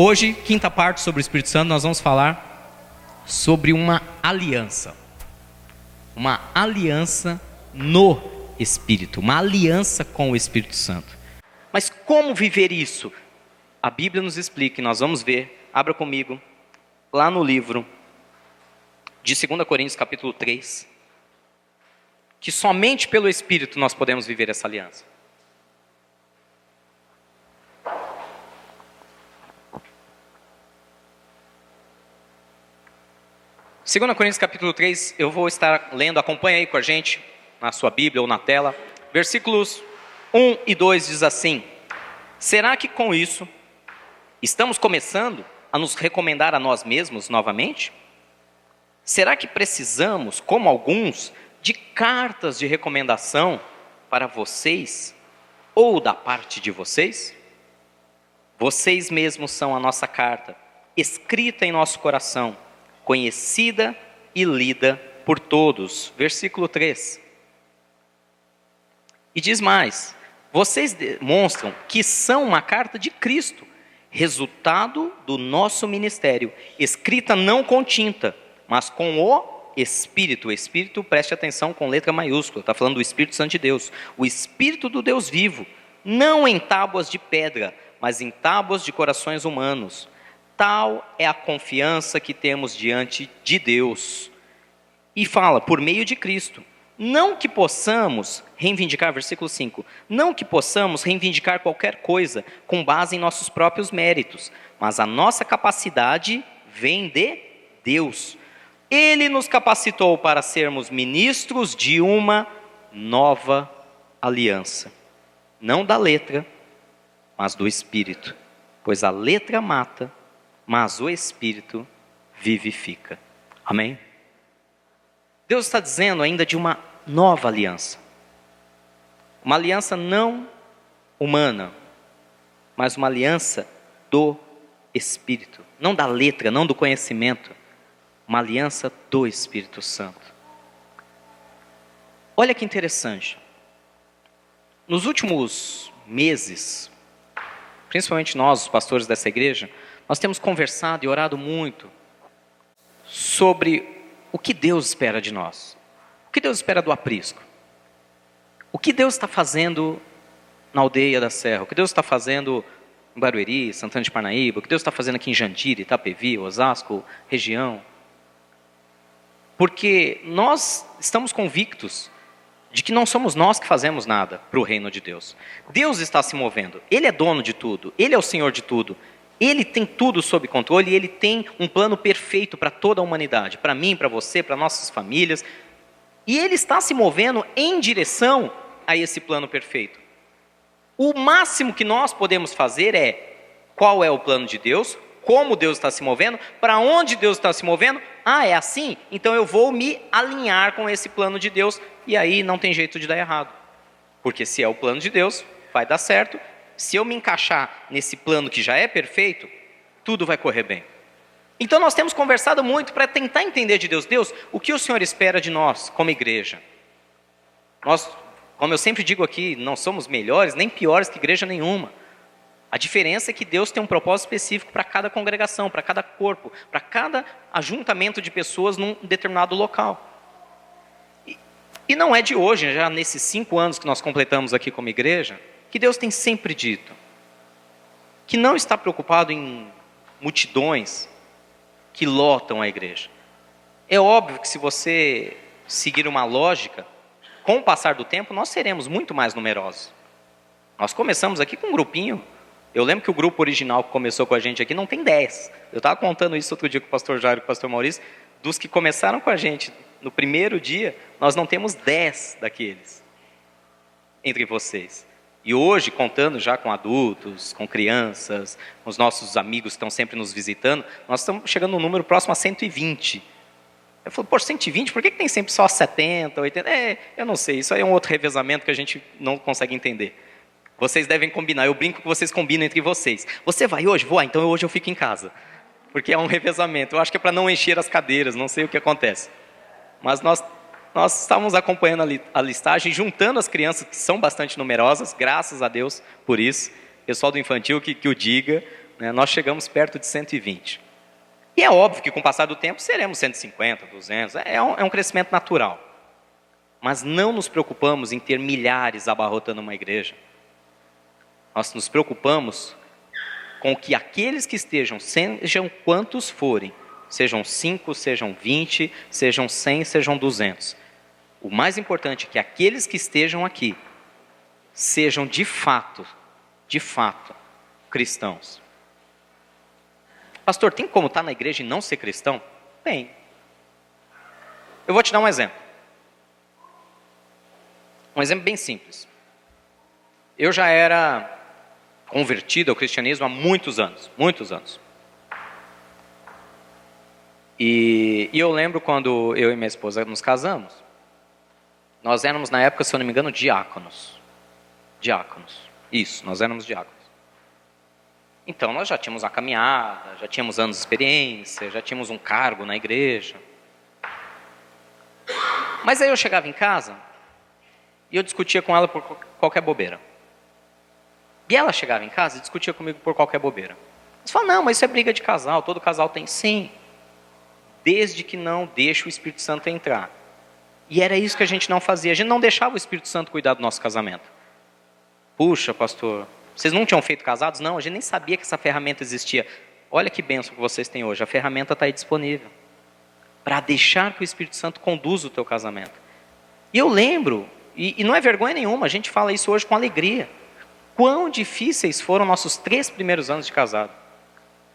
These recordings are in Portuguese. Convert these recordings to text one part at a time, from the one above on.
Hoje, quinta parte sobre o Espírito Santo, nós vamos falar sobre uma aliança. Uma aliança no Espírito, uma aliança com o Espírito Santo. Mas como viver isso? A Bíblia nos explica, e nós vamos ver, abra comigo, lá no livro de 2 Coríntios capítulo 3, que somente pelo Espírito nós podemos viver essa aliança. Segunda Coríntios capítulo 3, eu vou estar lendo, acompanha aí com a gente, na sua Bíblia ou na tela. Versículos 1 e 2 diz assim: será que com isso estamos começando a nos recomendar a nós mesmos novamente? Será que precisamos, como alguns, de cartas de recomendação para vocês ou da parte de vocês? Vocês mesmos são a nossa carta, escrita em nosso coração, conhecida e lida por todos. Versículo 3. E diz mais: vocês demonstram que são uma carta de Cristo, resultado do nosso ministério, escrita não com tinta, mas com o Espírito. O Espírito, preste atenção, com letra maiúscula, está falando do Espírito Santo de Deus. O Espírito do Deus vivo, não em tábuas de pedra, mas em tábuas de corações humanos. Tal é a confiança que temos diante de Deus. E fala, por meio de Cristo. Não que possamos reivindicar, versículo 5, não que possamos reivindicar qualquer coisa com base em nossos próprios méritos, mas a nossa capacidade vem de Deus. Ele nos capacitou para sermos ministros de uma nova aliança. Não da letra, mas do Espírito. Pois a letra mata, mas o Espírito vivifica. Amém? Deus está dizendo ainda de uma nova aliança. Uma aliança não humana, mas uma aliança do Espírito. Não da letra, não do conhecimento. Uma aliança do Espírito Santo. Olha que interessante. Nos últimos meses, principalmente nós, os pastores dessa igreja, nós temos conversado e orado muito sobre o que Deus espera de nós. O que Deus espera do aprisco? O que Deus está fazendo na aldeia da Serra? O que Deus está fazendo em Barueri, Santana de Parnaíba? O que Deus está fazendo aqui em Jandira, Itapevi, Osasco, região? Porque nós estamos convictos de que não somos nós que fazemos nada para o reino de Deus. Deus está se movendo. Ele é dono de tudo. Ele é o Senhor de tudo. Ele tem tudo sob controle e Ele tem um plano perfeito para toda a humanidade. Para mim, para você, para nossas famílias. E Ele está se movendo em direção a esse plano perfeito. O máximo que nós podemos fazer é: qual é o plano de Deus? Como Deus está se movendo? Para onde Deus está se movendo? Ah, é assim? Então eu vou me alinhar com esse plano de Deus. E aí não tem jeito de dar errado. Porque se é o plano de Deus, vai dar certo. Se eu me encaixar nesse plano que já é perfeito, tudo vai correr bem. Então nós temos conversado muito para tentar entender de Deus. Deus, o que o Senhor espera de nós como igreja? Nós, como eu sempre digo aqui, não somos melhores nem piores que igreja nenhuma. A diferença é que Deus tem um propósito específico para cada congregação, para cada corpo, para cada ajuntamento de pessoas num determinado local. E não é de hoje, já nesses 5 anos que nós completamos aqui como igreja, que Deus tem sempre dito que não está preocupado em multidões que lotam a igreja. É óbvio que se você seguir uma lógica, com o passar do tempo, nós seremos muito mais numerosos. Nós começamos aqui com um grupinho. Eu lembro que o grupo original que começou com a gente aqui não tem 10. Eu estava contando isso outro dia com o pastor Jairo e com o pastor Maurício. Dos que começaram com a gente no primeiro dia, nós não temos 10 daqueles entre vocês. E hoje, contando já com adultos, com crianças, com os nossos amigos que estão sempre nos visitando, nós estamos chegando no número próximo a 120. Eu falo, 120? Por que tem sempre só 70, 80? Eu não sei, isso aí é um outro revezamento que a gente não consegue entender. Vocês devem combinar, eu brinco que vocês combinam entre vocês. Você vai hoje? Vou, então hoje eu fico em casa. Porque é um revezamento, eu acho que é para não encher as cadeiras, não sei o que acontece. Mas nós estávamos acompanhando a listagem, juntando as crianças, que são bastante numerosas, graças a Deus por isso. Pessoal do infantil que o diga, né? Nós chegamos perto de 120. E é óbvio que com o passar do tempo seremos 150, 200, é um crescimento natural. Mas não nos preocupamos em ter milhares abarrotando uma igreja. Nós nos preocupamos com que aqueles que estejam, sejam quantos forem, sejam 5, sejam 20, sejam 100, sejam 200. O mais importante é que aqueles que estejam aqui sejam de fato, cristãos. Pastor, tem como estar na igreja e não ser cristão? Tem. Eu vou te dar um exemplo. Um exemplo bem simples. Eu já era convertido ao cristianismo há muitos anos. E eu lembro quando eu e minha esposa nos casamos, nós éramos na época, se eu não me engano, diáconos. Isso, nós éramos diáconos. Então nós já tínhamos uma caminhada, já tínhamos anos de experiência, já tínhamos um cargo na igreja. Mas aí eu chegava em casa e eu discutia com ela por qualquer bobeira. E ela chegava em casa e discutia comigo por qualquer bobeira. Você fala, não, mas isso é briga de casal, todo casal tem. Sim, desde que não deixe o Espírito Santo entrar. E era isso que a gente não fazia, a gente não deixava o Espírito Santo cuidar do nosso casamento. Puxa, pastor, vocês não tinham feito casados? Não, a gente nem sabia que essa ferramenta existia. Olha que bênção que vocês têm hoje, a ferramenta está aí disponível. Para deixar que o Espírito Santo conduza o teu casamento. E eu lembro, e não é vergonha nenhuma, a gente fala isso hoje com alegria. Quão difíceis foram nossos 3 primeiros anos de casado.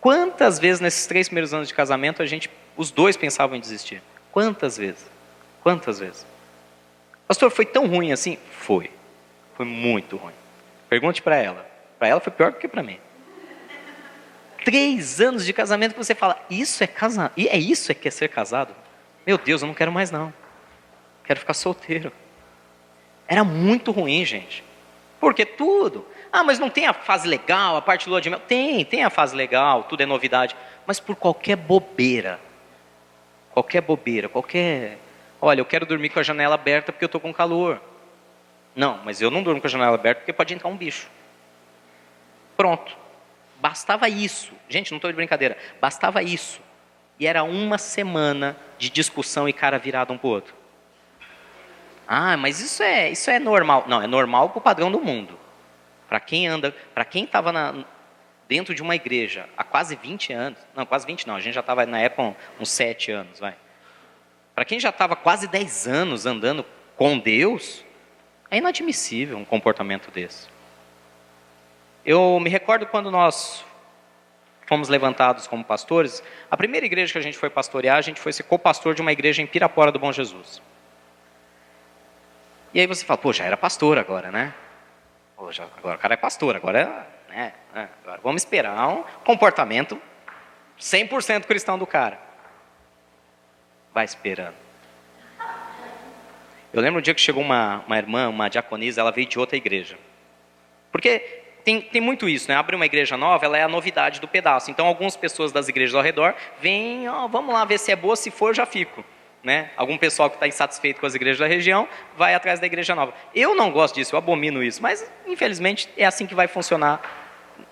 Quantas vezes nesses 3 primeiros anos de casamento os dois pensavam em desistir? Quantas vezes? Pastor, foi tão ruim assim? Foi muito ruim. Pergunte para ela. Para ela foi pior do que para mim. 3 anos de casamento que você fala, isso é casar? E é isso que é ser casado? Meu Deus, eu não quero mais não. Quero ficar solteiro. Era muito ruim, gente. Porque tudo. Mas não tem a fase legal, a parte de lua de mel? Tem a fase legal, tudo é novidade. Mas por qualquer bobeira. Olha, eu quero dormir com a janela aberta porque eu estou com calor. Não, mas eu não durmo com a janela aberta porque pode entrar um bicho. Pronto. Bastava isso. Gente, não estou de brincadeira. Bastava isso. E era 1 semana de discussão e cara virado um para o outro. Mas isso é normal. Não, é normal para o padrão do mundo. Para quem estava dentro de uma igreja há quase 20 anos, não, quase 20 não, a gente já estava na época uns 7 anos, vai. Para quem já estava quase 10 anos andando com Deus, é inadmissível um comportamento desse. Eu me recordo quando nós fomos levantados como pastores, a primeira igreja que a gente foi pastorear, a gente foi ser co-pastor de uma igreja em Pirapora do Bom Jesus. E aí você fala, já era pastor agora, né? Agora o cara é pastor, agora vamos esperar um comportamento 100% cristão do cara. Vai esperando. Eu lembro um dia que chegou uma irmã, uma diaconisa, ela veio de outra igreja. Porque tem muito isso, né? Abre uma igreja nova, ela é a novidade do pedaço. Então algumas pessoas das igrejas ao redor vêm, vamos lá ver se é boa, se for eu já fico. Né? Algum pessoal que está insatisfeito com as igrejas da região vai atrás da igreja nova. Eu não gosto disso, eu abomino isso, mas infelizmente é assim que vai funcionar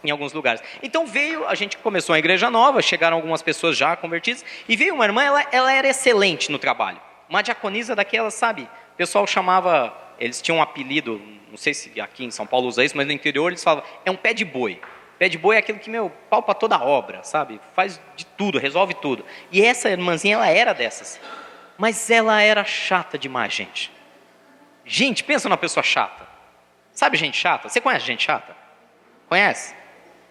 em alguns lugares. Então a gente começou uma igreja nova, chegaram algumas pessoas já convertidas, e veio uma irmã, ela era excelente no trabalho. Uma diaconisa daquelas, sabe? O pessoal chamava, eles tinham um apelido, não sei se aqui em São Paulo usa isso, mas no interior eles falavam, é um pé de boi. Pé de boi é aquilo que, palpa toda a obra, sabe? Faz de tudo, resolve tudo. E essa irmãzinha, ela era dessas. Mas ela era chata demais, gente. Gente, pensa numa pessoa chata. Sabe gente chata? Você conhece gente chata? Conhece?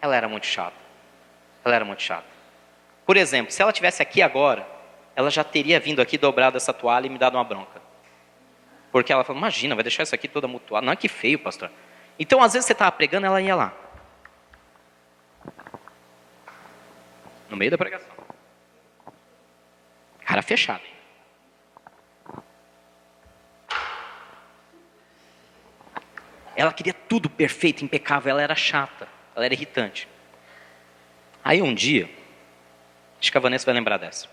Ela era muito chata. Por exemplo, se ela estivesse aqui agora, ela já teria vindo aqui, dobrado essa toalha e me dado uma bronca. Porque ela falou, imagina, vai deixar isso aqui toda mutuada. Não, que feio, pastor. Então, às vezes você estava pregando, ela ia lá. No meio da pregação. Cara fechada. Ela queria tudo perfeito, impecável, ela era chata, ela era irritante. Aí um dia, acho que a Vanessa vai lembrar dessa.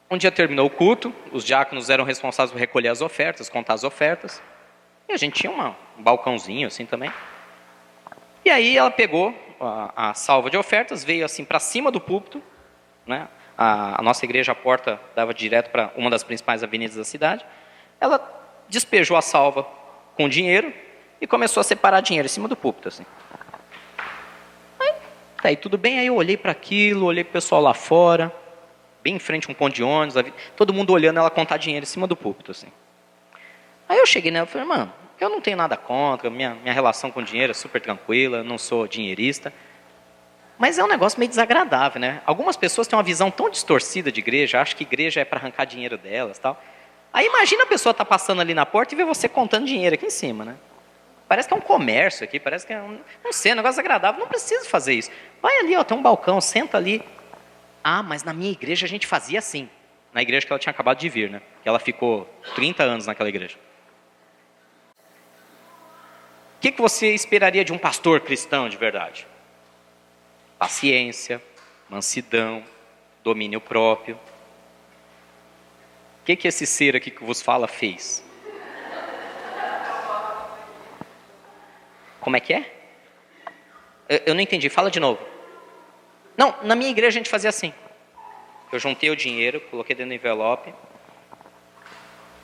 Um dia terminou o culto, os diáconos eram responsáveis por recolher as ofertas, contar as ofertas. E a gente tinha um balcãozinho assim também. E aí ela pegou, a salva de ofertas, veio assim para cima do púlpito, né? A nossa igreja, a porta dava direto para uma das principais avenidas da cidade. Ela despejou a salva com dinheiro e começou a separar dinheiro em cima do púlpito, assim. Aí tudo bem, aí eu olhei para aquilo, olhei para o pessoal lá fora, bem em frente a um ponto de ônibus, todo mundo olhando ela contar dinheiro em cima do púlpito, assim. Aí eu cheguei nela e falei, mano, eu não tenho nada contra, minha relação com dinheiro é super tranquila, eu não sou dinheirista. Mas é um negócio meio desagradável, né? Algumas pessoas têm uma visão tão distorcida de igreja, acham que igreja é para arrancar dinheiro delas, tal. Aí imagina a pessoa estar passando ali na porta e ver você contando dinheiro aqui em cima, né? Parece que é um comércio aqui, parece que é não sei, um negócio agradável. Não precisa fazer isso. Vai ali, ó, tem um balcão, senta ali. Ah, mas na minha igreja a gente fazia assim. Na igreja que ela tinha acabado de vir, né? Que ela ficou 30 anos naquela igreja. O que você esperaria de um pastor cristão de verdade? Paciência, mansidão, domínio próprio. O que esse ser aqui que vos fala fez? Como é que é? Eu não entendi, fala de novo. Não, na minha igreja a gente fazia assim. Eu juntei o dinheiro, coloquei dentro do envelope.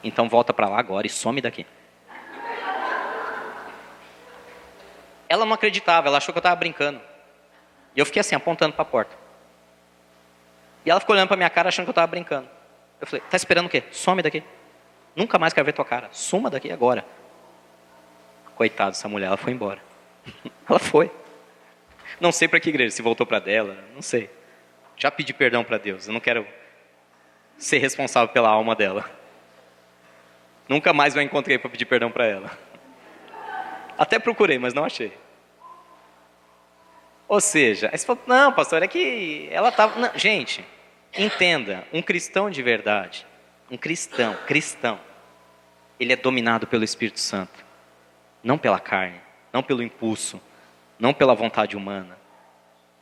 Então volta para lá agora e some daqui. Ela não acreditava, ela achou que eu estava brincando. E eu fiquei assim, apontando para a porta. E ela ficou olhando para minha cara, achando que eu estava brincando. Eu falei, tá esperando o quê? Some daqui. Nunca mais quero ver tua cara. Suma daqui agora. Coitada dessa mulher, ela foi embora. Ela foi. Não sei para que igreja, se voltou para dela, não sei. Já pedi perdão para Deus, eu não quero ser responsável pela alma dela. Nunca mais eu a encontrei para pedir perdão para ela. Até procurei, mas não achei. Ou seja, aí você falou, não, pastor, é que ela estava... Gente, entenda, um cristão de verdade, um cristão, ele é dominado pelo Espírito Santo. Não pela carne, não pelo impulso, não pela vontade humana.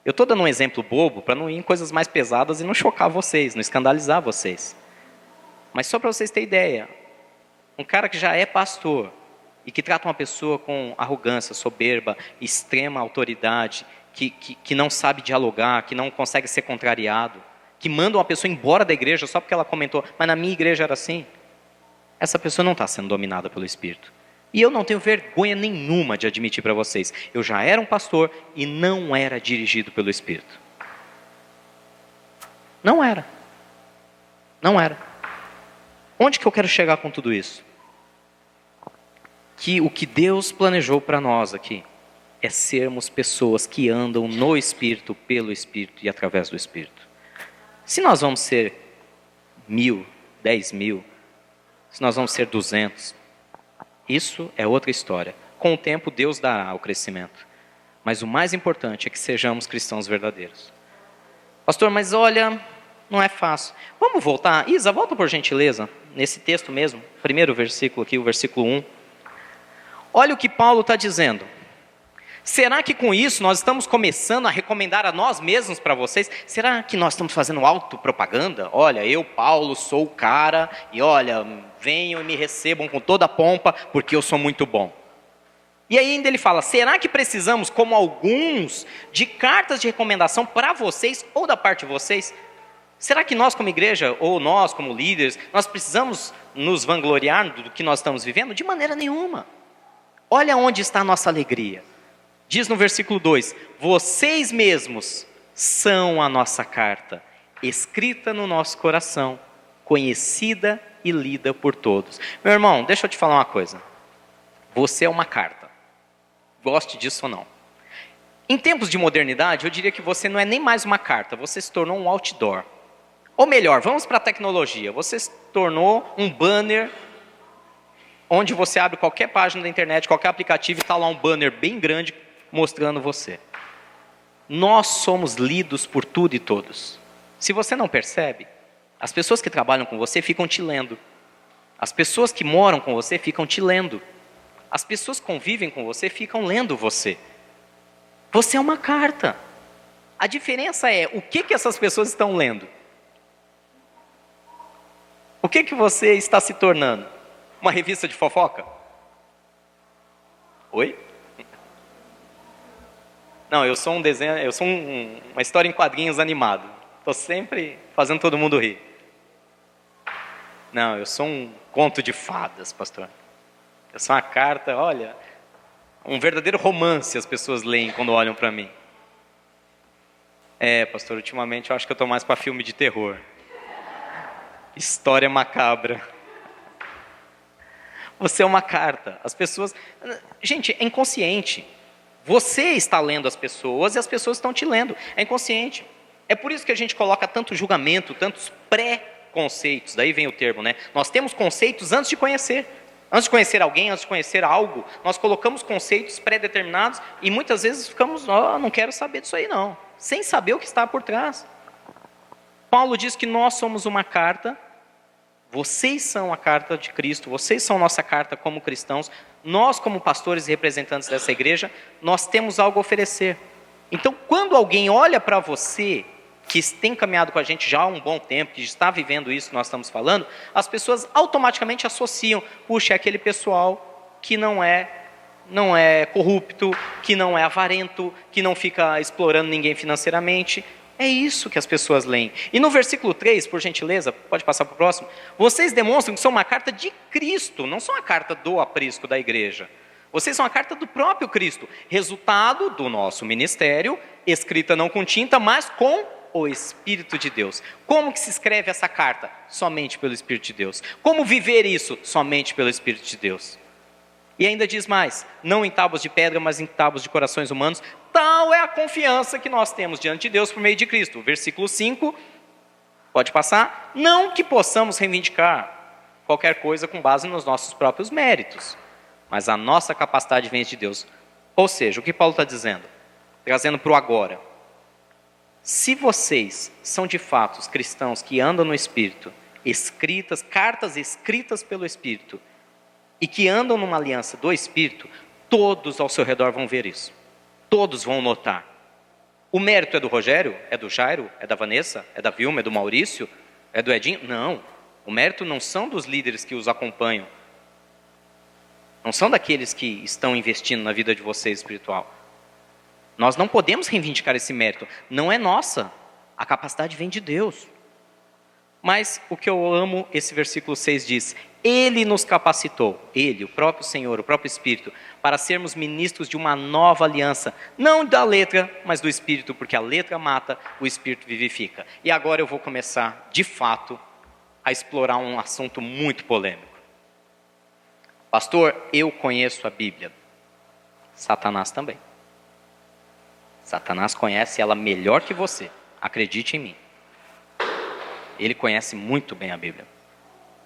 Eu estou dando um exemplo bobo para não ir em coisas mais pesadas e não chocar vocês, não escandalizar vocês. Mas só para vocês terem ideia, um cara que já é pastor e que trata uma pessoa com arrogância, soberba, extrema autoridade, que não sabe dialogar, que não consegue ser contrariado, que manda uma pessoa embora da igreja só porque ela comentou, mas na minha igreja era assim. Essa pessoa não está sendo dominada pelo Espírito. E eu não tenho vergonha nenhuma de admitir para vocês, eu já era um pastor e não era dirigido pelo Espírito. Não era. Não era. Onde que eu quero chegar com tudo isso? Que o que Deus planejou para nós aqui é sermos pessoas que andam no Espírito, pelo Espírito e através do Espírito. Se nós vamos ser 1.000, 10.000, se nós vamos ser 200, isso é outra história. Com o tempo, Deus dará o crescimento. Mas o mais importante é que sejamos cristãos verdadeiros. Pastor, mas olha, não é fácil. Vamos voltar? Isa, volta por gentileza, nesse texto mesmo, primeiro versículo aqui, o versículo 1. Olha o que Paulo está dizendo. Será que com isso nós estamos começando a recomendar a nós mesmos para vocês? Será que nós estamos fazendo autopropaganda? Olha, eu, Paulo, sou o cara e olha, venham e me recebam com toda a pompa porque eu sou muito bom. E aí ainda ele fala, será que precisamos, como alguns, de cartas de recomendação para vocês ou da parte de vocês? Será que nós como igreja, ou nós como líderes, nós precisamos nos vangloriar do que nós estamos vivendo? De maneira nenhuma. Olha onde está a nossa alegria. Diz no versículo 2, vocês mesmos são a nossa carta, escrita no nosso coração, conhecida e lida por todos. Meu irmão, deixa eu te falar uma coisa. Você é uma carta. Goste disso ou não. Em tempos de modernidade, eu diria que você não é nem mais uma carta, você se tornou um outdoor. Ou melhor, vamos para a tecnologia. Você se tornou um banner onde você abre qualquer página da internet, qualquer aplicativo e está lá um banner bem grande mostrando você. Nós somos lidos por tudo e todos. Se você não percebe, as pessoas que trabalham com você ficam te lendo. As pessoas que moram com você ficam te lendo. As pessoas que convivem com você ficam lendo você. Você é uma carta. A diferença é o que essas pessoas estão lendo. O que você está se tornando? Uma revista de fofoca? Oi? Não, eu sou um desenho, eu sou uma história em quadrinhos animado. Estou sempre fazendo todo mundo rir. Não, eu sou um conto de fadas, pastor. Eu sou uma carta, olha, um verdadeiro romance as pessoas leem quando olham para mim. Pastor, ultimamente eu acho que eu estou mais para filme de terror. História macabra. Você é uma carta. As pessoas... Gente, é inconsciente. Você está lendo as pessoas e as pessoas estão te lendo. É inconsciente. É por isso que a gente coloca tanto julgamento, tantos pré-conceitos. Daí vem o termo, né? Nós temos conceitos antes de conhecer. Antes de conhecer alguém, antes de conhecer algo, nós colocamos conceitos pré-determinados e muitas vezes ficamos, não quero saber disso aí não. Sem saber o que está por trás. Paulo diz que nós somos uma carta. Vocês são a carta de Cristo, vocês são nossa carta como cristãos, nós como pastores e representantes dessa igreja, nós temos algo a oferecer. Então, quando alguém olha para você, que tem caminhado com a gente já há um bom tempo, que está vivendo isso que nós estamos falando, as pessoas automaticamente associam, puxa, é aquele pessoal que não é corrupto, que não é avarento, que não fica explorando ninguém financeiramente. É isso que as pessoas leem. E no versículo 3, por gentileza, pode passar para o próximo. Vocês demonstram que são uma carta de Cristo, não são a carta do aprisco da igreja. Vocês são a carta do próprio Cristo, resultado do nosso ministério, escrita não com tinta, mas com o Espírito de Deus. Como que se escreve essa carta? Somente pelo Espírito de Deus. Como viver isso? Somente pelo Espírito de Deus. E ainda diz mais, não em tábuas de pedra, mas em tábuas de corações humanos. Tal é a confiança que nós temos diante de Deus por meio de Cristo. Versículo 5, pode passar. Não que possamos reivindicar qualquer coisa com base nos nossos próprios méritos, mas a nossa capacidade vem de Deus. Ou seja, o que Paulo está dizendo? Trazendo para o agora. Se vocês são de fato os cristãos que andam no Espírito, cartas escritas pelo Espírito, e que andam numa aliança do Espírito, todos ao seu redor vão ver isso. Todos vão notar. O mérito é do Rogério? É do Jairo? É da Vanessa? É da Vilma? É do Maurício? É do Edinho? Não. O mérito não são dos líderes que os acompanham. Não são daqueles que estão investindo na vida de vocês espiritual. Nós não podemos reivindicar esse mérito. Não é nossa. A capacidade vem de Deus. Mas o que eu amo, esse versículo 6 diz, Ele nos capacitou, Ele, o próprio Senhor, o próprio Espírito, para sermos ministros de uma nova aliança, não da letra, mas do Espírito, porque a letra mata, o Espírito vivifica. E agora eu vou começar, de fato, a explorar um assunto muito polêmico. Pastor, eu conheço a Bíblia. Satanás também. Satanás conhece ela melhor que você, acredite em mim. Ele conhece muito bem a Bíblia.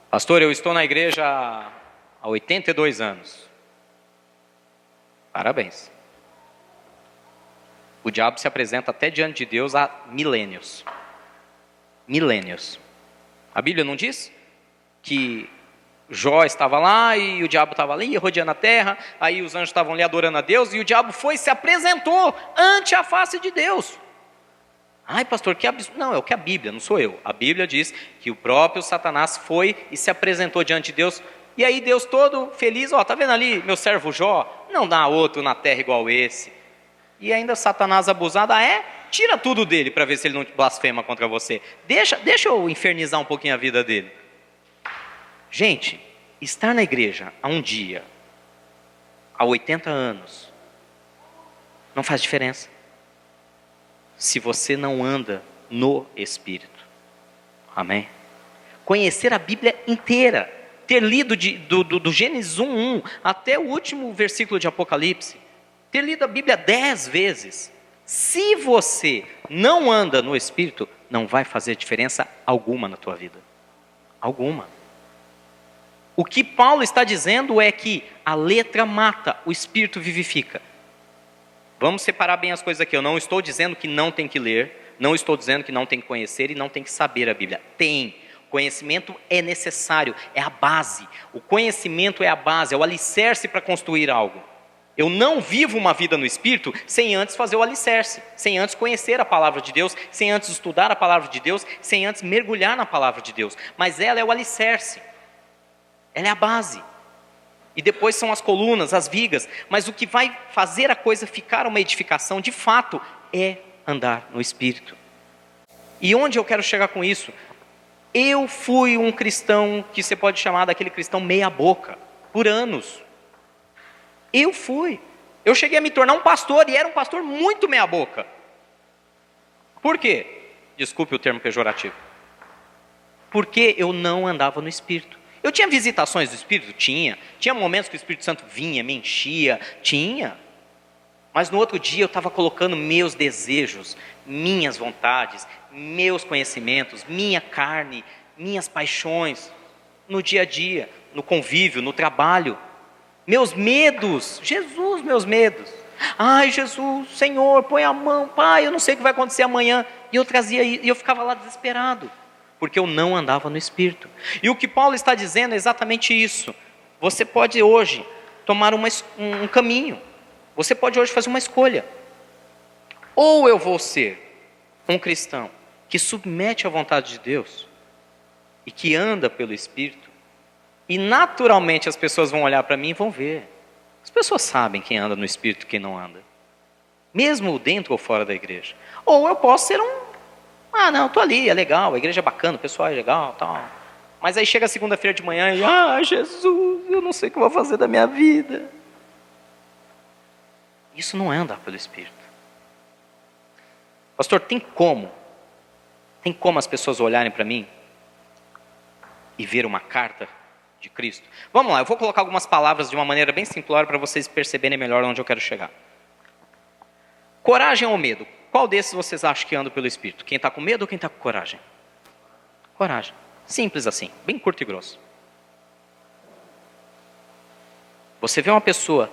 Pastor, eu estou na igreja há 82 anos. Parabéns. O diabo se apresenta até diante de Deus há milênios. Milênios. A Bíblia não diz que Jó estava lá e o diabo estava ali rodeando a terra, aí os anjos estavam ali adorando a Deus e o diabo foi e se apresentou ante a face de Deus. Ai, pastor, que absurdo. Não, é o que a Bíblia, não sou eu. A Bíblia diz que o próprio Satanás foi e se apresentou diante de Deus. E aí Deus todo feliz, tá vendo ali meu servo Jó? Não dá outro na terra igual esse. E ainda Satanás abusado, tira tudo dele para ver se ele não blasfema contra você. Deixa eu infernizar um pouquinho a vida dele. Gente, estar na igreja há um dia, há 80 anos, não faz diferença. Se você não anda no Espírito. Amém? Conhecer a Bíblia inteira. Ter lido do Gênesis 1:1 até o último versículo de Apocalipse. Ter lido a Bíblia 10 vezes. Se você não anda no Espírito, não vai fazer diferença alguma na tua vida. Alguma. O que Paulo está dizendo é que a letra mata, o Espírito vivifica. Vamos separar bem as coisas aqui. Eu não estou dizendo que não tem que ler, não estou dizendo que não tem que conhecer e não tem que saber a Bíblia. Tem. Conhecimento é necessário, é a base. O conhecimento é a base, é o alicerce para construir algo. Eu não vivo uma vida no Espírito sem antes fazer o alicerce, sem antes conhecer a palavra de Deus, sem antes estudar a palavra de Deus, sem antes mergulhar na palavra de Deus. Mas ela é o alicerce. Ela é a base. E depois são as colunas, as vigas. Mas o que vai fazer a coisa ficar uma edificação, de fato, é andar no Espírito. E onde eu quero chegar com isso? Eu fui um cristão que você pode chamar daquele cristão meia boca, por anos. Eu fui. Eu cheguei a me tornar um pastor e era um pastor muito meia boca. Por quê? Desculpe o termo pejorativo. Porque eu não andava no Espírito. Eu tinha visitações do Espírito? Tinha. Tinha momentos que o Espírito Santo vinha, me enchia? Tinha. Mas no outro dia eu estava colocando meus desejos, minhas vontades, meus conhecimentos, minha carne, minhas paixões, no dia a dia, no convívio, no trabalho. Meus medos, Jesus, meus medos. Ai, Jesus, Senhor, põe a mão, Pai, eu não sei o que vai acontecer amanhã. E eu trazia, e eu ficava lá desesperado, porque eu não andava no Espírito. E o que Paulo está dizendo é exatamente isso. Você pode hoje tomar um caminho. Você pode hoje fazer uma escolha. Ou eu vou ser um cristão que submete à vontade de Deus e que anda pelo Espírito, e naturalmente as pessoas vão olhar para mim e vão ver. As pessoas sabem quem anda no Espírito e quem não anda, mesmo dentro ou fora da igreja. Ou eu posso ser não, estou ali, é legal, a igreja é bacana, o pessoal é legal, tal. Mas aí chega segunda-feira de manhã e, Jesus, eu não sei o que eu vou fazer da minha vida. Isso não é andar pelo Espírito. Pastor, tem como as pessoas olharem para mim e ver uma carta de Cristo? Vamos lá, eu vou colocar algumas palavras de uma maneira bem simplória para vocês perceberem melhor onde eu quero chegar. Coragem ou medo? Qual desses vocês acham que anda pelo Espírito? Quem está com medo ou quem está com coragem? Coragem. Simples assim, bem curto e grosso. Você vê uma pessoa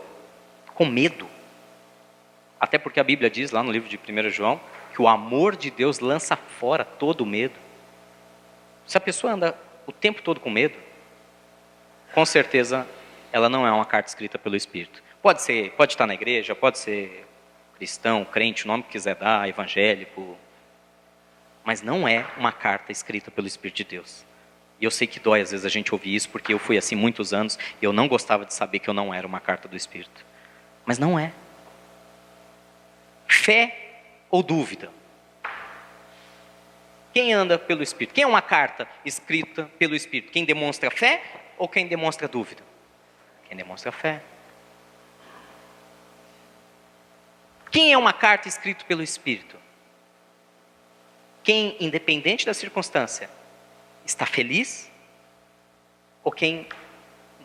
com medo, até porque a Bíblia diz lá no livro de 1 João, que o amor de Deus lança fora todo o medo. Se a pessoa anda o tempo todo com medo, com certeza ela não é uma carta escrita pelo Espírito. Pode estar na igreja, pode ser cristão, crente, o nome que quiser dar, evangélico, mas não é uma carta escrita pelo Espírito de Deus. E eu sei que dói às vezes a gente ouvir isso, porque eu fui assim muitos anos e eu não gostava de saber que eu não era uma carta do Espírito. Mas não é. Fé ou dúvida? Quem anda pelo Espírito? Quem é uma carta escrita pelo Espírito? Quem demonstra fé ou quem demonstra dúvida? Quem demonstra fé. Quem é uma carta escrita pelo Espírito? Quem, independente da circunstância, está feliz ou quem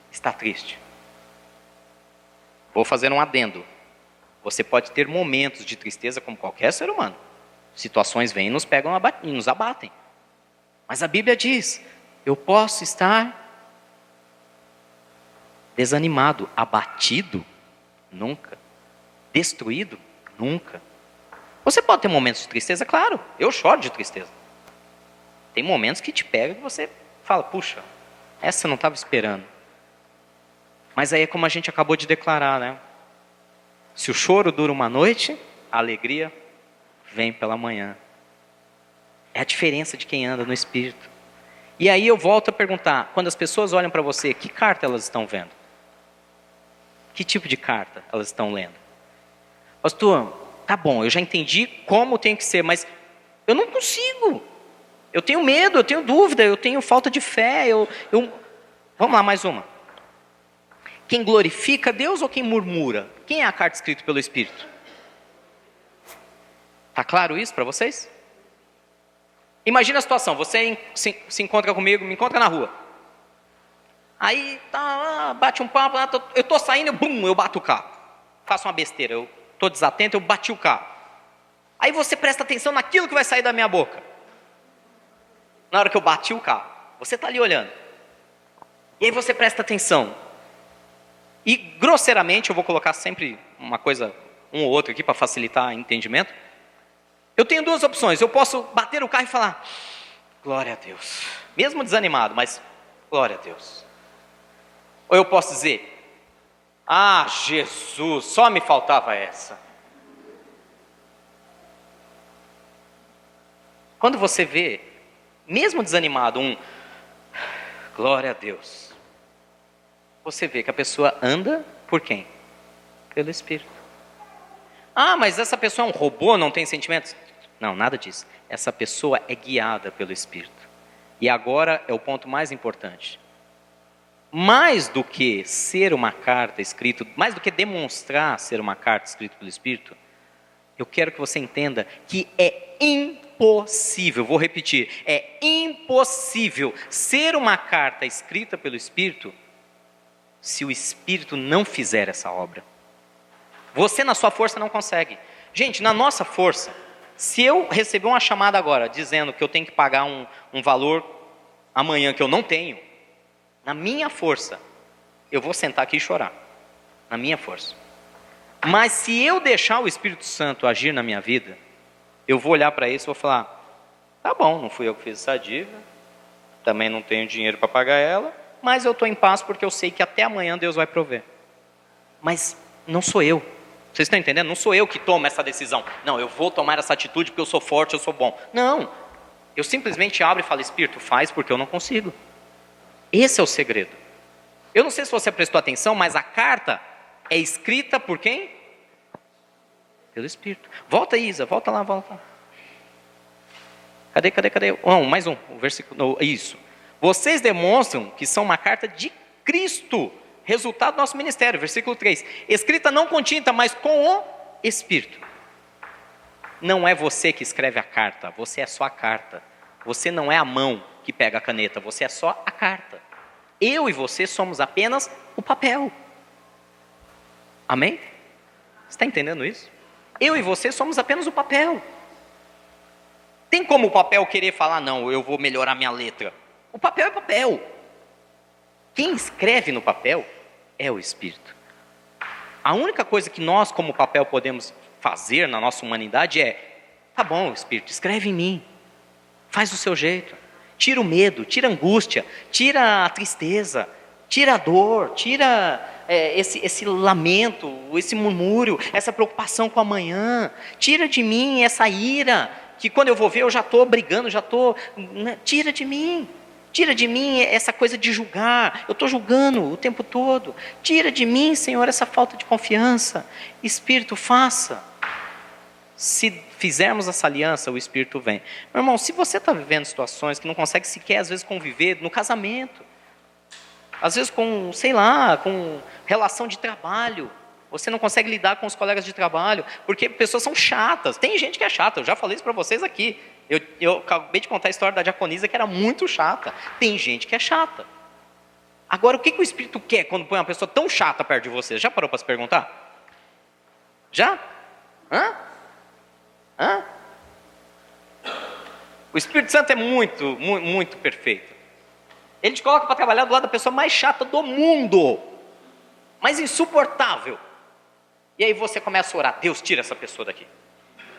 está triste? Vou fazer um adendo. Você pode ter momentos de tristeza como qualquer ser humano. Situações vêm e nos pegam e nos abatem. Mas a Bíblia diz, eu posso estar desanimado, abatido? Nunca. Destruído? Nunca. Você pode ter momentos de tristeza, claro. Eu choro de tristeza. Tem momentos que te pega e você fala, puxa, essa eu não estava esperando. Mas aí é como a gente acabou de declarar, né? Se o choro dura uma noite, a alegria vem pela manhã. É a diferença de quem anda no Espírito. E aí eu volto a perguntar, quando as pessoas olham para você, que carta elas estão vendo? Que tipo de carta elas estão lendo? Pastor, tá bom, eu já entendi como tem que ser, mas eu não consigo. Eu tenho medo, eu tenho dúvida, eu tenho falta de fé. Vamos lá, mais uma. Quem glorifica Deus ou quem murmura? Quem é a carta escrita pelo Espírito? Está claro isso para vocês? Imagina a situação, você se encontra comigo, me encontra na rua. Aí bate um papo, eu estou saindo, eu bato o carro. Faço uma besteira, eu estou desatento, eu bati o carro. Aí você presta atenção naquilo que vai sair da minha boca. Na hora que eu bati o carro, você está ali olhando. E aí você presta atenção. E grosseiramente, eu vou colocar sempre uma coisa, um ou outro aqui para facilitar o entendimento. Eu tenho duas opções. Eu posso bater o carro e falar, glória a Deus. Mesmo desanimado, mas glória a Deus. Ou eu posso dizer, Jesus, só me faltava essa. Quando você vê, mesmo desanimado, glória a Deus. você vê que a pessoa anda por quem? Pelo Espírito. Ah, mas essa pessoa é um robô, não tem sentimentos? Não, nada disso. Essa pessoa é guiada pelo Espírito. E agora é o ponto mais importante. Mais do que ser uma carta escrita, mais do que demonstrar ser uma carta escrita pelo Espírito, eu quero que você entenda que é impossível, vou repetir, é impossível ser uma carta escrita pelo Espírito se o Espírito não fizer essa obra. Você na sua força não consegue. Gente, na nossa força, se eu receber uma chamada agora dizendo que eu tenho que pagar um valor amanhã que eu não tenho, na minha força, eu vou sentar aqui e chorar. Na minha força. Mas se eu deixar o Espírito Santo agir na minha vida, eu vou olhar para isso e vou falar, tá bom, não fui eu que fiz essa dívida, também não tenho dinheiro para pagar ela, mas eu estou em paz porque eu sei que até amanhã Deus vai prover. Mas não sou eu. Vocês estão entendendo? Não sou eu que tomo essa decisão. Não, eu vou tomar essa atitude porque eu sou forte, eu sou bom. Não. Eu simplesmente abro e falo, Espírito, faz porque eu não consigo. Esse é o segredo. Eu não sei se você prestou atenção, mas a carta é escrita por quem? Pelo Espírito. Volta, Isa, volta lá, volta. Cadê? Mais um, o versículo, isso. Vocês demonstram que são uma carta de Cristo, resultado do nosso ministério, versículo 3. Escrita não com tinta, mas com o Espírito. Não é você que escreve a carta, você é só a carta. Você não é a mão que pega a caneta, você é só a carta. Eu e você somos apenas o papel. Amém? Você está entendendo isso? Eu e você somos apenas o papel. Tem como o papel querer falar, não, eu vou melhorar minha letra? O papel é papel. Quem escreve no papel é o Espírito. A única coisa que nós, como papel, podemos fazer na nossa humanidade é, tá bom, Espírito, escreve em mim. Faz do seu jeito. Tira o medo, tira a angústia, tira a tristeza, tira a dor, tira esse lamento, esse murmúrio, essa preocupação com o amanhã. Tira de mim essa ira, que quando eu vou ver eu já estou brigando, tira de mim. Tira de mim essa coisa de julgar, eu estou julgando o tempo todo. Tira de mim, Senhor, essa falta de confiança. Espírito, faça. Se fizermos essa aliança, o Espírito vem. Meu irmão, se você está vivendo situações que não consegue sequer, às vezes, conviver no casamento, às vezes com, com relação de trabalho, você não consegue lidar com os colegas de trabalho, porque pessoas são chatas. Tem gente que é chata, eu já falei isso para vocês aqui. Eu acabei de contar a história da diaconisa, que era muito chata. Tem gente que é chata. Agora, o que o Espírito quer quando põe uma pessoa tão chata perto de você? Já parou para se perguntar? Já? Hã? O Espírito Santo é muito perfeito. Ele te coloca para trabalhar do lado da pessoa mais chata do mundo, mais insuportável. E aí você começa a orar, Deus, tira essa pessoa daqui.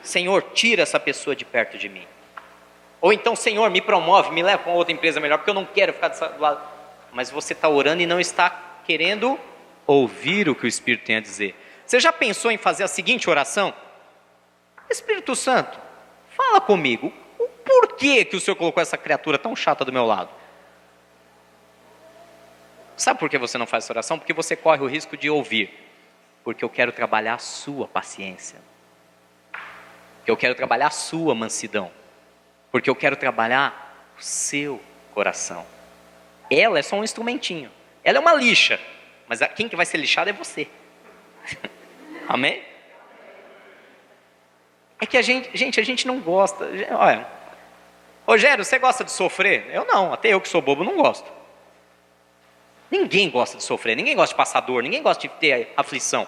Senhor, tira essa pessoa de perto de mim. Ou então, Senhor, me promove, me leva para uma outra empresa melhor, porque eu não quero ficar do lado. Mas você está orando e não está querendo ouvir o que o Espírito tem a dizer. Você já pensou em fazer a seguinte oração? Espírito Santo, fala comigo, o porquê que o Senhor colocou essa criatura tão chata do meu lado? Sabe por que você não faz essa oração? Porque você corre o risco de ouvir. Porque eu quero trabalhar a sua paciência. Porque eu quero trabalhar a sua mansidão. Porque eu quero trabalhar o seu coração. Ela é só um instrumentinho. Ela é uma lixa. Mas quem que vai ser lixado é você. Amém? É que a gente não gosta. Olha, Rogério, você gosta de sofrer? Eu não, até eu que sou bobo não gosto. Ninguém gosta de sofrer, ninguém gosta de passar dor, ninguém gosta de ter aflição.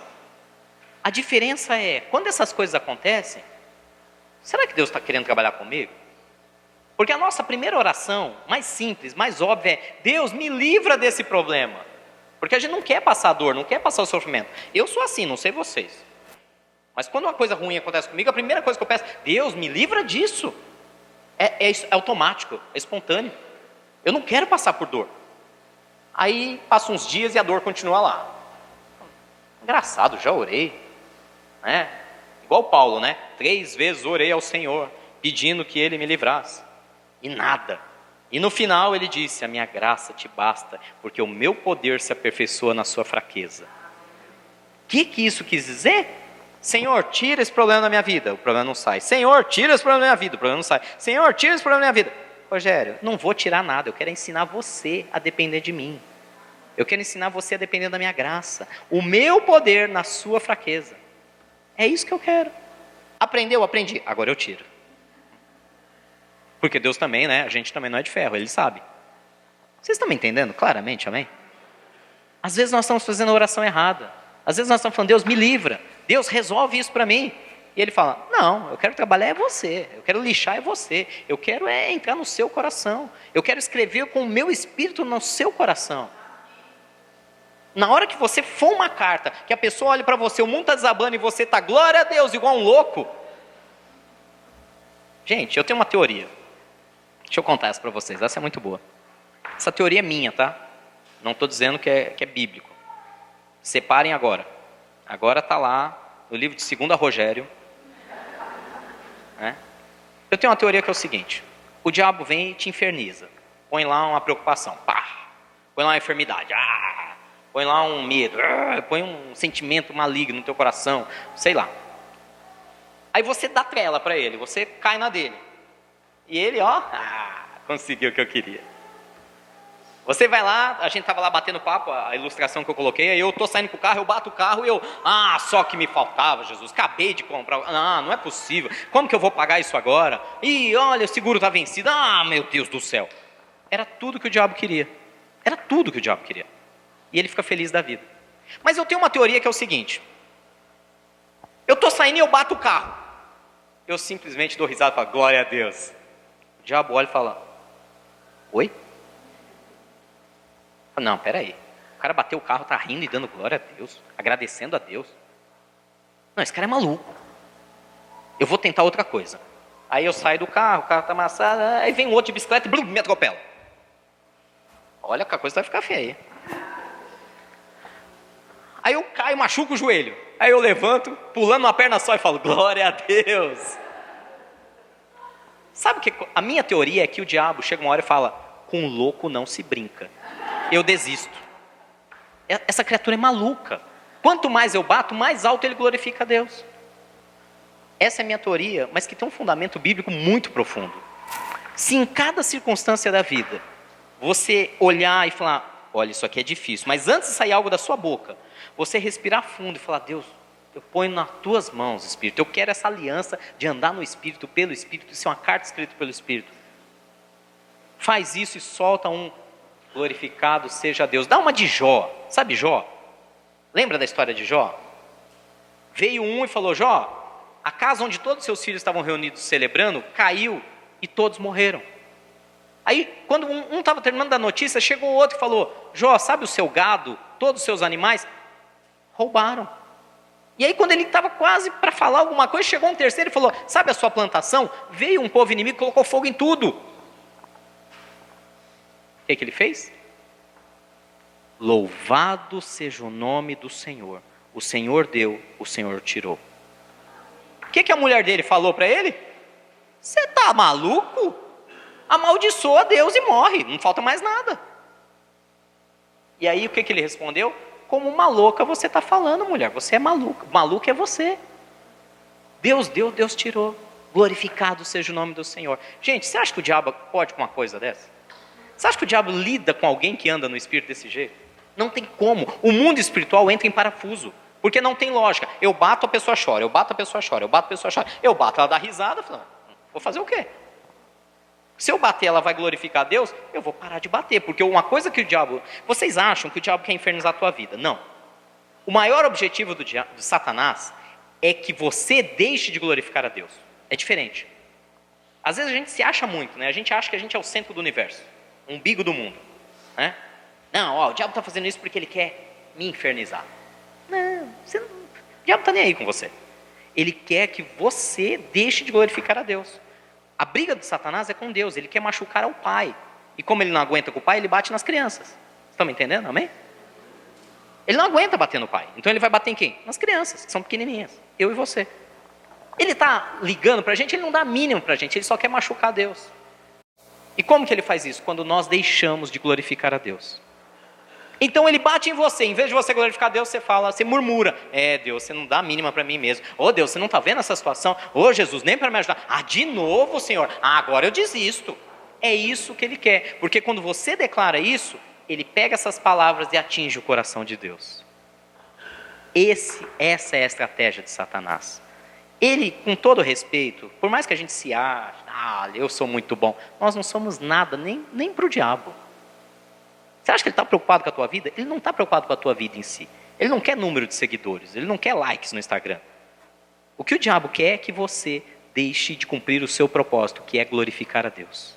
A diferença é, quando essas coisas acontecem, será que Deus está querendo trabalhar comigo? Porque a nossa primeira oração, mais simples, mais óbvia é, Deus, me livra desse problema. Porque a gente não quer passar dor, não quer passar o sofrimento. Eu sou assim, não sei vocês. Mas quando uma coisa ruim acontece comigo, a primeira coisa que eu peço, Deus, me livra disso. É automático, é espontâneo. Eu não quero passar por dor. Aí passa uns dias e a dor continua lá. Engraçado, já orei. Né? Igual Paulo, né? 3 vezes orei ao Senhor, pedindo que Ele me livrasse. E nada. E no final ele disse: a minha graça te basta, porque o meu poder se aperfeiçoa na sua fraqueza. O que isso quis dizer? Senhor, tira esse problema da minha vida, o problema não sai. Senhor, tira esse problema da minha vida, o problema não sai. Senhor, tira esse problema da minha vida. Rogério, não vou tirar nada, eu quero ensinar você a depender de mim. Eu quero ensinar você a depender da minha graça. O meu poder na sua fraqueza. É isso que eu quero. Aprendeu? Aprendi. Agora eu tiro. Porque Deus também, né? A gente também não é de ferro, Ele sabe. Vocês estão me entendendo claramente, amém? Às vezes nós estamos fazendo a oração errada. Às vezes nós estamos falando: Deus, me livra. Deus, resolve isso para mim. E Ele fala: não, eu quero trabalhar é você. Eu quero lixar é você. Eu quero entrar no seu coração. Eu quero escrever com o meu espírito no seu coração. Na hora que você for uma carta, que a pessoa olha para você, o mundo está desabando e você está, glória a Deus, igual um louco. Gente, eu tenho uma teoria. Deixa eu contar essa para vocês, essa é muito boa. Essa teoria é minha, tá? Não estou dizendo que é bíblico. Separem agora. Agora está lá no livro de 2 Rogério. Eu tenho uma teoria que é o seguinte: o diabo vem e te inferniza. Põe lá uma preocupação. Pá. Põe lá uma enfermidade. Põe lá um medo. Põe um sentimento maligno no teu coração. Sei lá. Aí você dá trela para ele. Você cai na dele. E ele, conseguiu o que eu queria. Você vai lá, a gente estava lá batendo papo, a ilustração que eu coloquei, aí eu estou saindo com o carro, eu bato o carro e só que me faltava, Jesus, acabei de comprar, não é possível, como que eu vou pagar isso agora? E olha, o seguro está vencido, meu Deus do céu. Era tudo que o diabo queria, era tudo que o diabo queria. E ele fica feliz da vida. Mas eu tenho uma teoria que é o seguinte: eu estou saindo e eu bato o carro, eu simplesmente dou risada e falo: glória a Deus. O diabo olha e fala: oi? Não, peraí, o cara bateu o carro, está rindo e dando glória a Deus, agradecendo a Deus. Não, esse cara é maluco. Eu vou tentar outra coisa. Aí eu saio do carro, o carro está amassado, aí vem um outro de bicicleta e me atropela. Olha que a coisa vai ficar feia. Aí eu caio, machuco o joelho. Aí eu levanto, pulando uma perna só e falo: glória a Deus. Sabe que a minha teoria é que o diabo chega uma hora e fala: com louco não se brinca. Eu desisto. Essa criatura é maluca. Quanto mais eu bato, mais alto ele glorifica a Deus. Essa é a minha teoria, mas que tem um fundamento bíblico muito profundo. Se em cada circunstância da vida você olhar e falar: olha, isso aqui é difícil, mas antes de sair algo da sua boca, você respirar fundo e falar: Deus, eu ponho nas tuas mãos, Espírito. Eu quero essa aliança de andar no Espírito, pelo Espírito, de ser uma carta escrita pelo Espírito. Faz isso e solta um: glorificado seja Deus. Dá uma de Jó. Sabe Jó? Lembra da história de Jó? Veio um e falou: Jó, a casa onde todos os seus filhos estavam reunidos celebrando, caiu e todos morreram. Aí, quando um estava terminando a notícia, chegou outro e falou: Jó, sabe o seu gado, todos os seus animais? Roubaram. E aí, quando ele estava quase para falar alguma coisa, chegou um terceiro e falou: sabe a sua plantação? Veio um povo inimigo e colocou fogo em tudo. O que ele fez? Louvado seja o nome do Senhor. O Senhor deu, o Senhor tirou. O que a mulher dele falou para ele? Você está maluco? Amaldiçoa Deus e morre, não falta mais nada. E aí o que ele respondeu? Como uma louca você está falando, mulher, você é maluca. Maluco é você. Deus deu, Deus tirou. Glorificado seja o nome do Senhor. Gente, você acha que o diabo pode com uma coisa dessa? Você acha que o diabo lida com alguém que anda no espírito desse jeito? Não tem como. O mundo espiritual entra em parafuso, porque não tem lógica. Eu bato, a pessoa chora, eu bato, a pessoa chora, eu bato, a pessoa chora. Eu bato, ela dá risada, fala: vou fazer o quê? Se eu bater, ela vai glorificar a Deus? Eu vou parar de bater, porque uma coisa que o diabo... Vocês acham que o diabo quer infernizar a tua vida? Não. O maior objetivo do Satanás é que você deixe de glorificar a Deus. É diferente. Às vezes a gente se acha muito, né? A gente acha que a gente é o centro do universo, o umbigo do mundo, né? Não, o diabo está fazendo isso porque ele quer me infernizar. Não, o diabo está nem aí com você. Ele quer que você deixe de glorificar a Deus. A briga do Satanás é com Deus, ele quer machucar ao pai. E como ele não aguenta com o pai, ele bate nas crianças. Vocês estão me entendendo? Amém? Ele não aguenta bater no pai, então ele vai bater em quem? Nas crianças, que são pequenininhas, eu e você. Ele está ligando para a gente, ele não dá mínimo para a gente, ele só quer machucar Deus. E como que ele faz isso? Quando nós deixamos de glorificar a Deus. Então ele bate em você, em vez de você glorificar a Deus, você fala, você murmura, Deus, você não dá a mínima para mim mesmo, Deus, você não está vendo essa situação, Jesus, nem para me ajudar, de novo Senhor, agora eu desisto. É isso que ele quer, porque quando você declara isso, ele pega essas palavras e atinge o coração de Deus. Essa é a estratégia de Satanás. Ele, com todo respeito, por mais que a gente se ache, eu sou muito bom, nós não somos nada, nem para o diabo. Você acha que ele está preocupado com a tua vida? Ele não está preocupado com a tua vida em si. Ele não quer número de seguidores, ele não quer likes no Instagram. O que o diabo quer é que você deixe de cumprir o seu propósito, que é glorificar a Deus.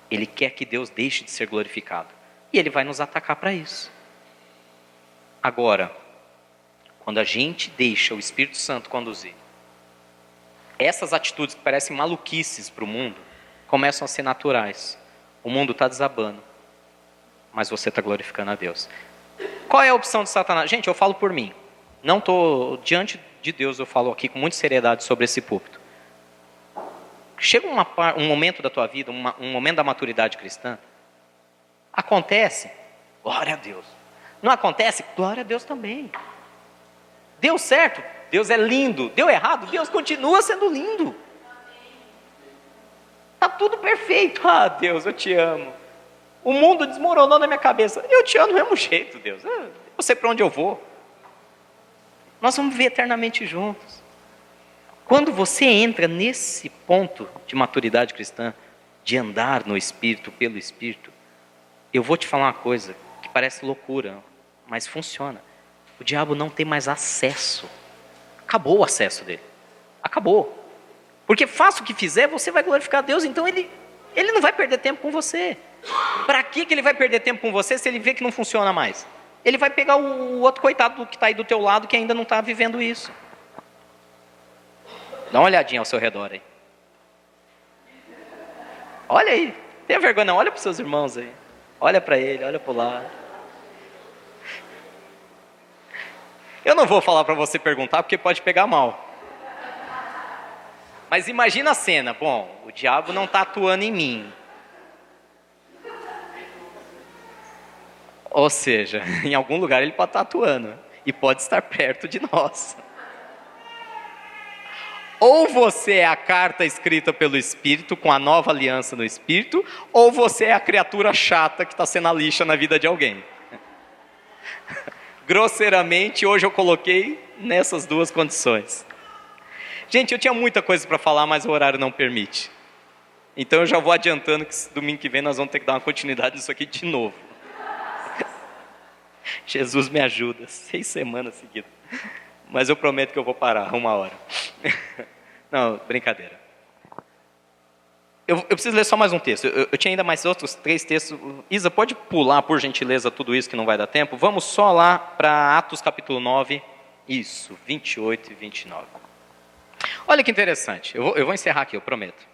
Ele quer que Deus deixe de ser glorificado. E ele vai nos atacar para isso. Agora, quando a gente deixa o Espírito Santo conduzir, essas atitudes que parecem maluquices para o mundo, começam a ser naturais. O mundo está desabando, mas você está glorificando a Deus. Qual é a opção de Satanás? Gente, eu falo por mim. Não estou diante de Deus, eu falo aqui com muita seriedade sobre esse púlpito. Chega um momento da tua vida, um momento da maturidade cristã, acontece, glória a Deus. Não acontece, glória a Deus também. Deu certo, Deus é lindo. Deu errado, Deus continua sendo lindo. Está tudo perfeito. Deus, eu te amo. O mundo desmoronou na minha cabeça. Eu te amo do mesmo jeito, Deus. Eu sei para onde eu vou. Nós vamos viver eternamente juntos. Quando você entra nesse ponto de maturidade cristã, de andar no Espírito, pelo Espírito, eu vou te falar uma coisa que parece loucura, mas funciona. O diabo não tem mais acesso. Acabou o acesso dele. Acabou. Porque faça o que fizer, você vai glorificar a Deus, então ele não vai perder tempo com você. Para que ele vai perder tempo com você se ele vê que não funciona mais? Ele vai pegar o outro coitado que está aí do teu lado que ainda não está vivendo isso. Dá uma olhadinha ao seu redor aí. Olha aí. Tenha vergonha não, olha para os seus irmãos aí. Olha para ele, olha para o lado. Eu não vou falar para você perguntar porque pode pegar mal. Mas imagina a cena. Bom, o diabo não está atuando em mim. Ou seja, em algum lugar ele pode estar atuando. E pode estar perto de nós. Ou você é a carta escrita pelo Espírito, com a nova aliança no Espírito, ou você é a criatura chata que está sendo a lixa na vida de alguém. Grosseiramente, hoje eu coloquei nessas duas condições. Gente, eu tinha muita coisa para falar, mas o horário não permite. Então eu já vou adiantando que domingo que vem nós vamos ter que dar uma continuidade nisso aqui de novo. Jesus me ajuda, 6 semanas seguidas. Mas eu prometo que eu vou parar 1 hora. Não, brincadeira. Eu preciso ler só mais um texto. Eu tinha ainda mais outros 3 textos. Isa, pode pular, por gentileza, tudo isso que não vai dar tempo? Vamos só lá para Atos capítulo 9. Isso, 28 e 29. Olha que interessante. Eu vou encerrar aqui, eu prometo.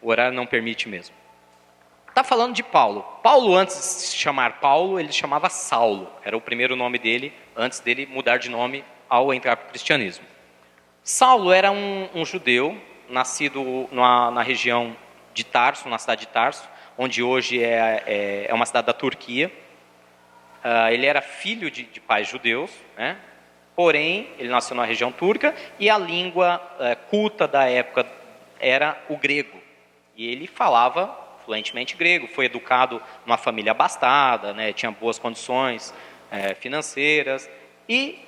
O horário não permite mesmo. Está falando de Paulo. Paulo, antes de se chamar Paulo, ele chamava Saulo. Era o primeiro nome dele, antes dele mudar de nome ao entrar para o cristianismo. Saulo era um judeu, nascido na região de Tarso, na cidade de Tarso, onde hoje é uma cidade da Turquia. Ele era filho de pais judeus, né? Porém, ele nasceu na região turca e a língua culta da época era o grego. E ele falava fluentemente grego, foi educado numa família abastada, né? Tinha boas condições financeiras e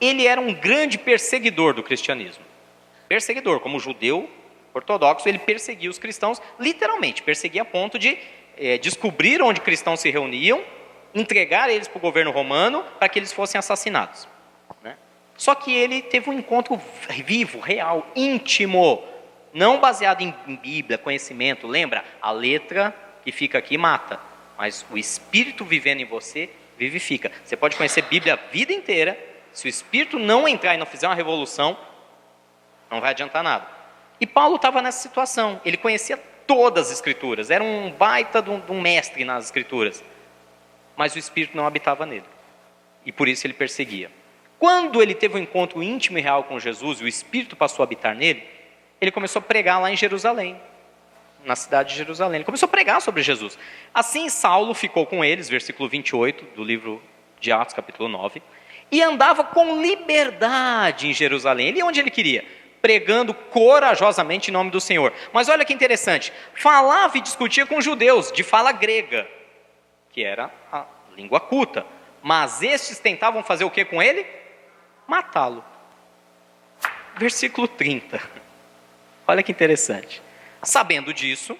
ele era um grande perseguidor do cristianismo. Perseguidor, como judeu ortodoxo, ele perseguia os cristãos, literalmente, perseguia a ponto de descobrir onde cristãos se reuniam, entregar eles para o governo romano para que eles fossem assassinados. Né? Só que ele teve um encontro vivo, real, íntimo, não baseado em Bíblia, conhecimento. Lembra? A letra que fica aqui mata, mas o Espírito vivendo em você vivifica. Você pode conhecer Bíblia a vida inteira, se o Espírito não entrar e não fizer uma revolução, não vai adiantar nada. E Paulo estava nessa situação, ele conhecia todas as Escrituras, era um baita de um mestre nas Escrituras, mas o Espírito não habitava nele, e por isso ele perseguia. Quando ele teve um encontro íntimo e real com Jesus, e o Espírito passou a habitar nele, ele começou a pregar lá em Jerusalém, na cidade de Jerusalém. Ele começou a pregar sobre Jesus. Assim Saulo ficou com eles, versículo 28 do livro de Atos, capítulo 9, e andava com liberdade em Jerusalém. Ele ia onde ele queria, pregando corajosamente em nome do Senhor. Mas olha que interessante, falava e discutia com judeus de fala grega, que era a língua culta. Mas estes tentavam fazer o que com ele? Matá-lo. Versículo 30. Olha que interessante. Sabendo disso,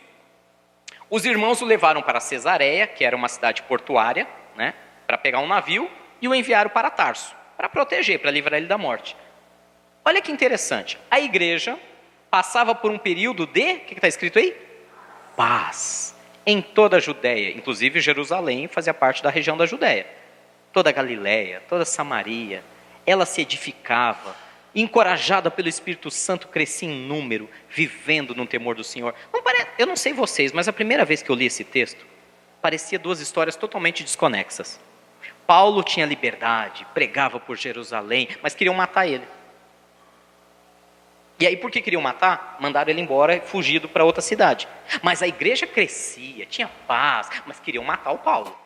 os irmãos o levaram para Cesareia, que era uma cidade portuária, né, para pegar um navio, e o enviaram para Tarso, para proteger, para livrar ele da morte. Olha que interessante. A igreja passava por um período de, o que está escrito aí? Paz. Em toda a Judéia, inclusive Jerusalém fazia parte da região da Judéia. Toda a Galiléia, toda a Samaria, ela se edificava, encorajada pelo Espírito Santo, crescia em número, vivendo no temor do Senhor. Eu não sei vocês, mas a primeira vez que eu li esse texto, parecia duas histórias totalmente desconexas. Paulo tinha liberdade, pregava por Jerusalém, mas queriam matar ele. E aí, por que queriam matar? Mandaram ele embora, fugido para outra cidade. Mas a igreja crescia, tinha paz, mas queriam matar o Paulo.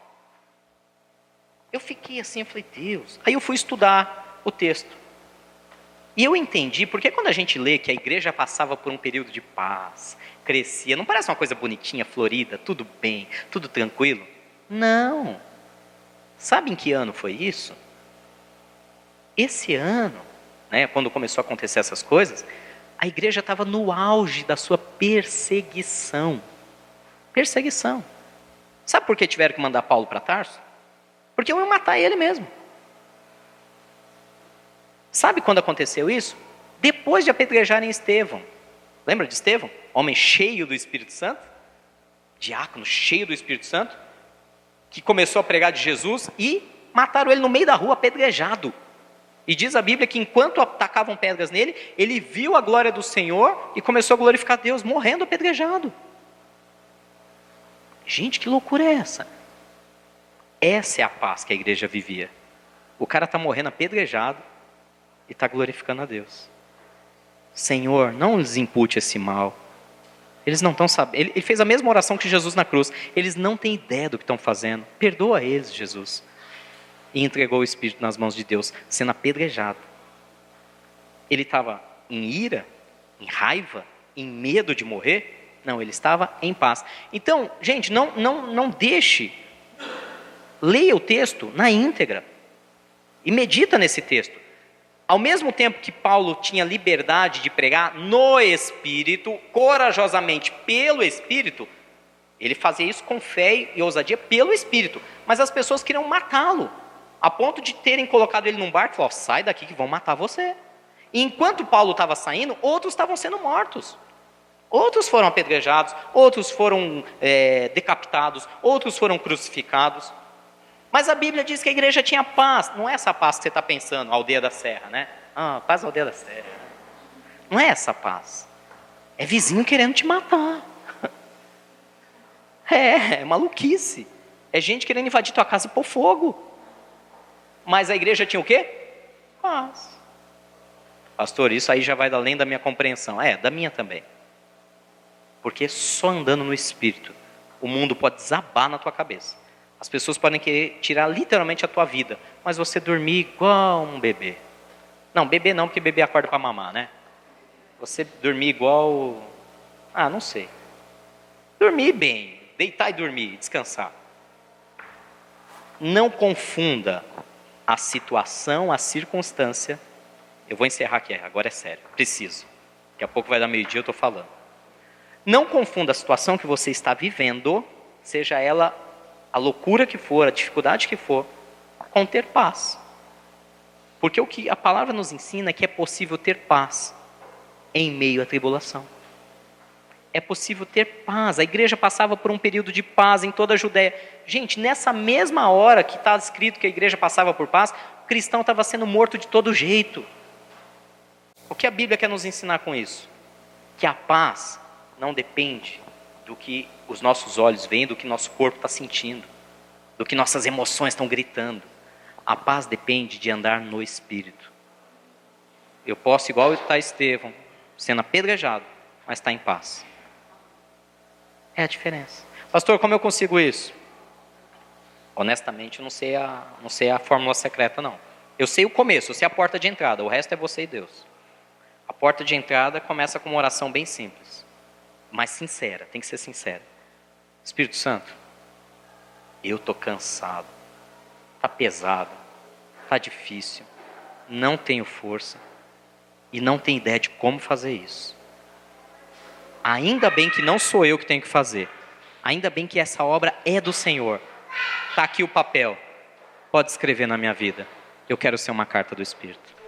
Eu fiquei assim, eu falei, Deus. Aí eu fui estudar o texto. E eu entendi, porque quando a gente lê que a igreja passava por um período de paz, crescia, não parece uma coisa bonitinha, florida, tudo bem, tudo tranquilo? Não. Sabe em que ano foi isso? Esse ano, né, quando começou a acontecer essas coisas, a igreja estava no auge da sua perseguição. Perseguição. Sabe por que tiveram que mandar Paulo para Tarso? Porque iam matar ele mesmo. Sabe quando aconteceu isso? Depois de apedrejarem Estevão. Lembra de Estevão? Homem cheio do Espírito Santo. Diácono cheio do Espírito Santo. Que começou a pregar de Jesus e mataram ele no meio da rua, apedrejado. E diz a Bíblia que enquanto atacavam pedras nele, ele viu a glória do Senhor e começou a glorificar Deus, morrendo apedrejado. Gente, que loucura é essa? Essa é a paz que a igreja vivia. O cara está morrendo apedrejado e está glorificando a Deus. Senhor, não lhes impute esse mal. Eles não estão sabendo. Ele fez a mesma oração que Jesus na cruz. Eles não têm ideia do que estão fazendo. Perdoa eles, Jesus. E entregou o Espírito nas mãos de Deus, sendo apedrejado. Ele estava em ira, em raiva, em medo de morrer? Não, ele estava em paz. Então, gente, não deixe. Leia o texto na íntegra. E medita nesse texto. Ao mesmo tempo que Paulo tinha liberdade de pregar no Espírito, corajosamente pelo Espírito, ele fazia isso com fé e ousadia pelo Espírito. Mas as pessoas queriam matá-lo, a ponto de terem colocado ele num barco e falaram, sai daqui que vão matar você. E enquanto Paulo estava saindo, outros estavam sendo mortos. Outros foram apedrejados, outros foram decapitados, outros foram crucificados. Mas a Bíblia diz que a igreja tinha paz. Não é essa paz que você está pensando, Aldeia da Serra, né? Ah, paz Aldeia da Serra. Não é essa paz. É vizinho querendo te matar. É maluquice. É gente querendo invadir tua casa e pôr fogo. Mas a igreja tinha o quê? Paz. Pastor, isso aí já vai além da minha compreensão. Da minha também. Porque só andando no Espírito, o mundo pode desabar na tua cabeça. As pessoas podem querer tirar literalmente a tua vida, mas você dormir igual um bebê. Não, bebê não, porque bebê acorda para mamar, né? Você dormir igual... não sei. Dormir bem, deitar e dormir, descansar. Não confunda a situação, a circunstância. Eu vou encerrar aqui, agora é sério, preciso. Daqui a pouco vai dar meio-dia, eu estou falando. Não confunda a situação que você está vivendo, seja ela a loucura que for, a dificuldade que for, com ter paz. Porque o que a palavra nos ensina é que é possível ter paz em meio à tribulação. É possível ter paz. A igreja passava por um período de paz em toda a Judéia. Gente, nessa mesma hora que está escrito que a igreja passava por paz, o cristão estava sendo morto de todo jeito. O que a Bíblia quer nos ensinar com isso? Que a paz não depende do que os nossos olhos veem, do que nosso corpo está sentindo, do que nossas emoções estão gritando. A paz depende de andar no Espírito. Eu posso, igual está Estevão, sendo apedrejado, mas está em paz. É a diferença. Pastor, como eu consigo isso? Honestamente, eu não sei a fórmula secreta, não. Eu sei o começo, eu sei a porta de entrada, o resto é você e Deus. A porta de entrada começa com uma oração bem simples, mas sincera, tem que ser sincera. Espírito Santo, eu estou cansado, está pesado, está difícil, não tenho força e não tenho ideia de como fazer isso. Ainda bem que não sou eu que tenho que fazer. Ainda bem que essa obra é do Senhor. Está aqui o papel. Pode escrever na minha vida. Eu quero ser uma carta do Espírito.